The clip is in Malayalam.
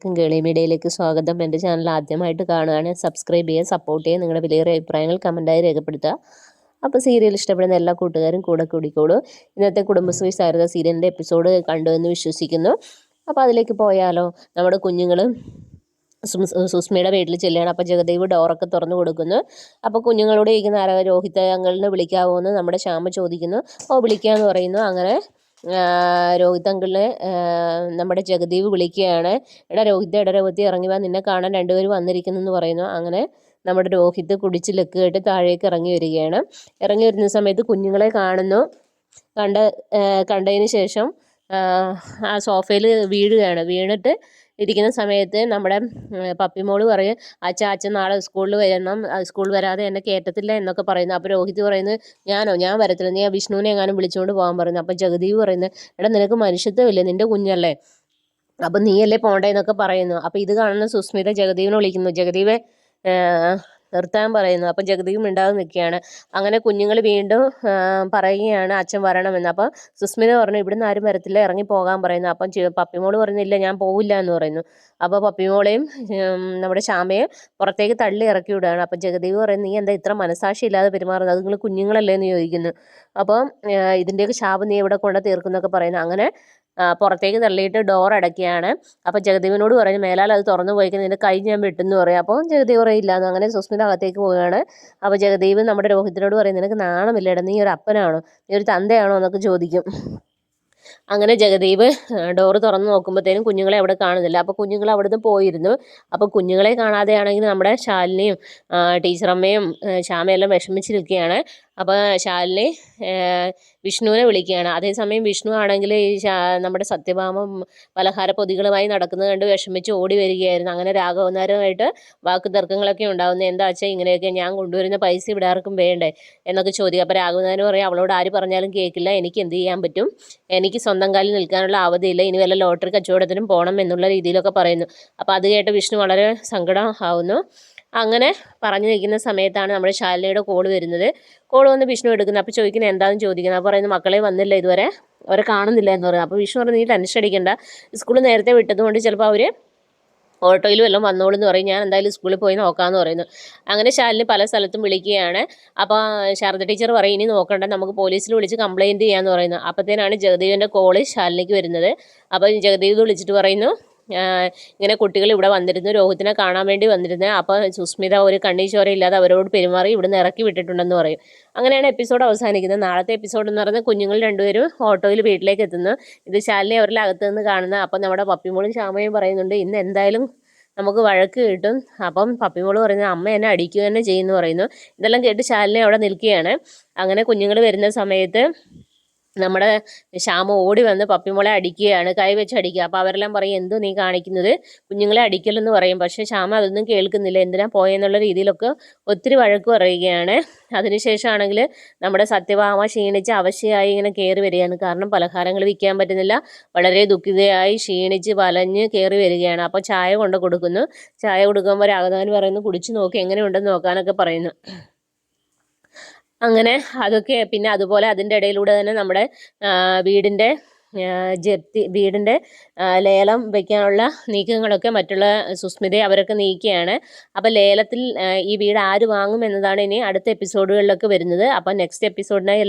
കേളി മീഡിയയിലേക്ക് സ്വാഗതം. എൻ്റെ ചാനൽ ആദ്യമായിട്ട് കാണുകയാണ്, സബ്സ്ക്രൈബ് ചെയ്യുക, സപ്പോർട്ട് ചെയ്യുക, നിങ്ങളുടെ വിലയേറിയ അഭിപ്രായങ്ങൾ കമൻറ്റായി രേഖപ്പെടുത്തുക. അപ്പോൾ സീരിയൽ ഇഷ്ടപ്പെടുന്ന എല്ലാ കൂട്ടുകാരും കൂടെ കൂടിക്കോളൂ. ഇന്നത്തെ കുടുംബശ്രീ സാരഥ സീരിയലിൻ്റെ എപ്പിസോഡ് കണ്ടു എന്ന് വിശ്വസിക്കുന്നു. അപ്പോൾ അതിലേക്ക് പോയാലോ. നമ്മുടെ കുഞ്ഞുങ്ങൾ സുസ്മിയുടെ വീട്ടിൽ ചെല്ലുകയാണ്. അപ്പോൾ ജഗദേവ് ഡോറൊക്കെ തുറന്നു കൊടുക്കുന്നു. അപ്പോൾ കുഞ്ഞുങ്ങളോട് ചോദിക്കുന്ന ആരാ, രോഹിത് അങ്കിളിനെ വിളിക്കാവോ എന്ന് നമ്മുടെ ശ്യാമ ചോദിക്കുന്നു. വിളിക്കാമെന്ന് പറയുന്നു. അങ്ങനെ രോഹിത് അങ്കിളിനെ നമ്മുടെ ജഗദീവ് വിളിക്കുകയാണ്. രോഹിത് ഇറങ്ങി വാ, നിന്നെ കാണാൻ രണ്ടുപേരും വന്നിരിക്കുന്നു പറയുന്നു. അങ്ങനെ നമ്മുടെ രോഹിത് കുടിച്ച് ലെക്ക് കേട്ട് താഴേക്ക് ഇറങ്ങി വരികയാണ്. ഇറങ്ങി വരുന്ന സമയത്ത് കുഞ്ഞുങ്ങളെ കാണുന്നു. കണ്ടതിന് ശേഷം ആ സോഫയിൽ വീണിട്ട് ഇരിക്കുന്ന സമയത്ത് നമ്മുടെ പപ്പിമോള് പറയും, അച്ഛൻ നാളെ സ്കൂളിൽ വരണം, സ്കൂളിൽ വരാതെ എന്നെ കയറ്റത്തില്ല എന്നൊക്കെ പറയുന്നു. അപ്പോൾ രോഹിത് പറയുന്നത്, ഞാൻ വരത്തില്ല, നീ ആ വിഷ്ണുവിനെ എങ്ങാനും വിളിച്ചുകൊണ്ട് പോകാൻ പറയുന്നു. അപ്പം ജഗദീവ് പറയുന്നത്, നിനക്ക് മനുഷ്യത്വമില്ലേ, നിൻ്റെ കുഞ്ഞല്ലേ, അപ്പം നീയല്ലേ പോണ്ടേന്നൊക്കെ പറയുന്നു. അപ്പോൾ ഇത് കാണുന്ന സുസ്മിത ജഗദീവിനെ വിളിക്കുന്നു. ജഗദീവെ നിർത്താൻ പറയുന്നു. അപ്പം ജഗദീവ് മിണ്ടാതെ നിൽക്കുകയാണ്. അങ്ങനെ കുഞ്ഞുങ്ങൾ വീണ്ടും പറയുകയാണ് അച്ഛൻ വരണമെന്ന്. അപ്പം സുസ്മിത പറഞ്ഞു, ഇവിടുന്ന് ആരും വരത്തില്ല, ഇറങ്ങി പോകാൻ പറയുന്നു. അപ്പം പപ്പിമോള് പറയുന്നില്ല, ഞാൻ പോവില്ല എന്ന് പറയുന്നു. അപ്പോൾ പപ്പിമോളെയും നമ്മുടെ ശ്യാമയെ പുറത്തേക്ക് തള്ളി ഇറക്കി വിടുകയാണ്. അപ്പം ജഗദീവ് പറയുന്നു, നീ എന്താ ഇത്ര മനസാക്ഷി ഇല്ലാതെ പെരുമാറുന്നത്, അത് നിങ്ങൾ കുഞ്ഞുങ്ങളല്ലേ എന്ന് ചോദിക്കുന്നു. അപ്പം ഇതിൻ്റെയൊക്കെ ശാപം നീ എവിടെ കൊണ്ട് തീർക്കുന്നൊക്കെ പറയുന്നു. അങ്ങനെ പുറത്തേക്ക് തള്ളിയിട്ട് ഡോർ അടയ്ക്കുകയാണ്. അപ്പോൾ ജഗദീവിനോട് പറഞ്ഞു, മേലാൽ അത് തുറന്നു പോയിക്കാൻ നിൻ്റെ കൈ ഞാൻ വെട്ടെന്ന് പറയും. അപ്പോൾ ജഗദീവ് പറയില്ല എന്ന്. അങ്ങനെ സുസ്മിത അകത്തേക്ക് പോവുകയാണ്. അപ്പോൾ ജഗദീവ് നമ്മുടെ രോഹിത്തിനോട് പറയും, നിനക്ക് നാണമില്ലേടാ, നീ ഒരു അപ്പനാണോ, നീ ഒരു തന്തയാണോ എന്നൊക്കെ ചോദിക്കും. അങ്ങനെ ജഗദീവ് ഡോറ് തുറന്ന് നോക്കുമ്പോഴത്തേനും കുഞ്ഞുങ്ങളെ അവിടെ കാണുന്നില്ല. അപ്പോൾ കുഞ്ഞുങ്ങൾ അവിടുന്ന് പോയിരുന്നു. അപ്പോൾ കുഞ്ഞുങ്ങളെ കാണാതെയാണെങ്കിൽ നമ്മുടെ ശാലിനിയും ടീച്ചറമ്മയും ശ്യാമയെല്ലാം വിഷമിച്ചിരിക്കുകയാണ്. അപ്പോൾ ശാലിനി വിഷ്ണുവിനെ വിളിക്കുകയാണ്. അതേസമയം വിഷ്ണു ആണെങ്കിൽ ഈ നമ്മുടെ സത്യഭാമ പലഹാര പൊതികളുമായി നടക്കുന്നത് കണ്ട് വിഷമിച്ച് ഓടി വരികയായിരുന്നു. അങ്ങനെ രാഘവനാരുമായിട്ട് വാക്ക് തർക്കങ്ങളൊക്കെ ഉണ്ടാകുന്നത്, എന്താ വെച്ചാൽ ഇങ്ങനെയൊക്കെ, ഞാൻ കൊണ്ടുവരുന്ന പൈസ ഇവിടെ ആർക്കും വേണ്ടേ എന്നൊക്കെ ചോദിക്കുക. അപ്പോൾ രാഘവനാര് പറയും, അവളോട് ആര് പറഞ്ഞാലും കേൾക്കില്ല, എനിക്ക് എന്ത് ചെയ്യാൻ പറ്റും, എനിക്ക് സ്വന്തം കാലിൽ നിൽക്കാനുള്ള അവധിയില്ല, ഇനി വല്ല ലോട്ടറി കച്ചവടത്തിനും പോകണം എന്നുള്ള രീതിയിലൊക്കെ പറയുന്നു. അപ്പോൾ അത് കേട്ട് വിഷ്ണു വളരെ സങ്കടം ആവുന്നു. അങ്ങനെ പറഞ്ഞു നിൽക്കുന്ന സമയത്താണ് നമ്മുടെ ശാലിനിയുടെ കോൾ വരുന്നത്. കോൾ വന്ന് വിഷ്ണു എടുക്കുന്നത്. അപ്പോൾ ചോദിക്കുന്നത് എന്താണെന്ന് ചോദിക്കുന്നത്. അപ്പോൾ പറയുന്നത്, മക്കളെ വന്നില്ല ഇതുവരെ, അവരെ കാണുന്നില്ല എന്ന് പറയുന്നത്. അപ്പോൾ വിഷ്ണു പറഞ്ഞു, നീ ടെൻഷൻ അടിക്കണ്ട, സ്കൂളിൽ നേരത്തെ വിട്ടതുകൊണ്ട് ചിലപ്പോൾ അവർ ഓട്ടോയിലും എല്ലാം വന്നോളൂ എന്ന് പറയും, ഞാൻ എന്തായാലും സ്കൂളിൽ പോയി നോക്കാമെന്ന് പറയുന്നു. അങ്ങനെ ശാലിനി പല സ്ഥലത്തും വിളിക്കുകയാണ്. അപ്പോൾ ശാരദ ടീച്ചർ പറയും, ഇനി നോക്കണ്ട, നമുക്ക് പോലീസിൽ വിളിച്ച് കംപ്ലയിൻറ്റ് ചെയ്യാമെന്ന് പറയുന്നു. അപ്പോഴത്തേനാണ് ജഗദീവിൻ്റെ കോള് ശാലിനിക്ക് വരുന്നത്. അപ്പോൾ ജഗദീവ് വിളിച്ചിട്ട് പറയുന്നു, ഇങ്ങനെ കുട്ടികൾ ഇവിടെ വന്നിരുന്നു, രോഹിത്തിനെ കാണാൻ വേണ്ടി വന്നിരുന്നത്, അപ്പോൾ സുസ്മിത ഒരു കണ്ണീ ചോരയില്ലാതെ അവരോട് പെരുമാറി ഇവിടുന്ന് ഇറക്കി വിട്ടിട്ടുണ്ടെന്ന് പറയും. അങ്ങനെയാണ് എപ്പിസോഡ് അവസാനിക്കുന്നത്. നാളത്തെ എപ്പിസോഡ് എന്ന് പറയുന്നത് കുഞ്ഞുങ്ങൾ രണ്ടുപേരും ഓട്ടോയിൽ വീട്ടിലേക്ക് എത്തുന്നു. ഇത് ശാലിനി അവരിൽ അകത്ത് നിന്ന് കാണുന്നത്. അപ്പം നമ്മുടെ പപ്പിമോളും ശ്യാമയും പറയുന്നുണ്ട്, ഇന്ന് എന്തായാലും നമുക്ക് വഴക്ക് കിട്ടും. അപ്പം പപ്പിമോള് പറയുന്നത്, അമ്മ എന്നെ അടിക്കുക തന്നെ ചെയ്യുമെന്ന് പറയുന്നു. ഇതെല്ലാം കേട്ട് ശാലിനി അവിടെ നിൽക്കുകയാണ്. അങ്ങനെ കുഞ്ഞുങ്ങൾ വരുന്ന സമയത്ത് നമ്മുടെ ശ്യാമ ഓടി വന്ന് പപ്പിമോളെ അടിക്കുകയാണ്, കൈ വെച്ച് അടിക്കുക. അപ്പോൾ അവരെല്ലാം പറയും, എന്തോ നീ കാണിക്കുന്നത്, കുഞ്ഞുങ്ങളെ അടിക്കലെന്ന് പറയും. പക്ഷേ ശ്യാമ അതൊന്നും കേൾക്കുന്നില്ല, എന്തിനാ പോയെന്നുള്ള രീതിയിലൊക്കെ ഒത്തിരി വഴക്ക് പറയുകയാണ്. അതിനുശേഷമാണെങ്കിൽ നമ്മുടെ സത്യഭാമ ക്ഷീണിച്ച് അവശയായി ഇങ്ങനെ കയറി വരികയാണ്. കാരണം പലഹാരങ്ങൾ വിൽക്കാൻ പറ്റുന്നില്ല, വളരെ ദുഃഖിതയായി ക്ഷീണിച്ച് വലഞ്ഞ് കയറി വരികയാണ്. അപ്പോൾ ചായ കൊണ്ട് കൊടുക്കുന്നു. ചായ കൊടുക്കുമ്പോൾ രാഘവൻ പറയുന്നു, കുടിച്ച് നോക്കി എങ്ങനെയുണ്ടെന്ന് നോക്കാനൊക്കെ പറയുന്നു. അങ്ങനെ അതൊക്കെ പിന്നെ അതുപോലെ അതിൻ്റെ ഇടയിലൂടെ തന്നെ നമ്മുടെ വീടിൻ്റെ ലേലം വയ്ക്കാനുള്ള നീക്കങ്ങളൊക്കെ മറ്റുള്ള സുസ്മിതയെ അവരൊക്കെ നീക്കുകയാണ്. അപ്പോൾ ലേലത്തിൽ ഈ വീട് ആര് വാങ്ങും എന്നതാണ് ഇനി അടുത്ത എപ്പിസോഡുകളിലൊക്കെ വരുന്നത്. അപ്പോൾ നെക്സ്റ്റ് എപ്പിസോഡിനായി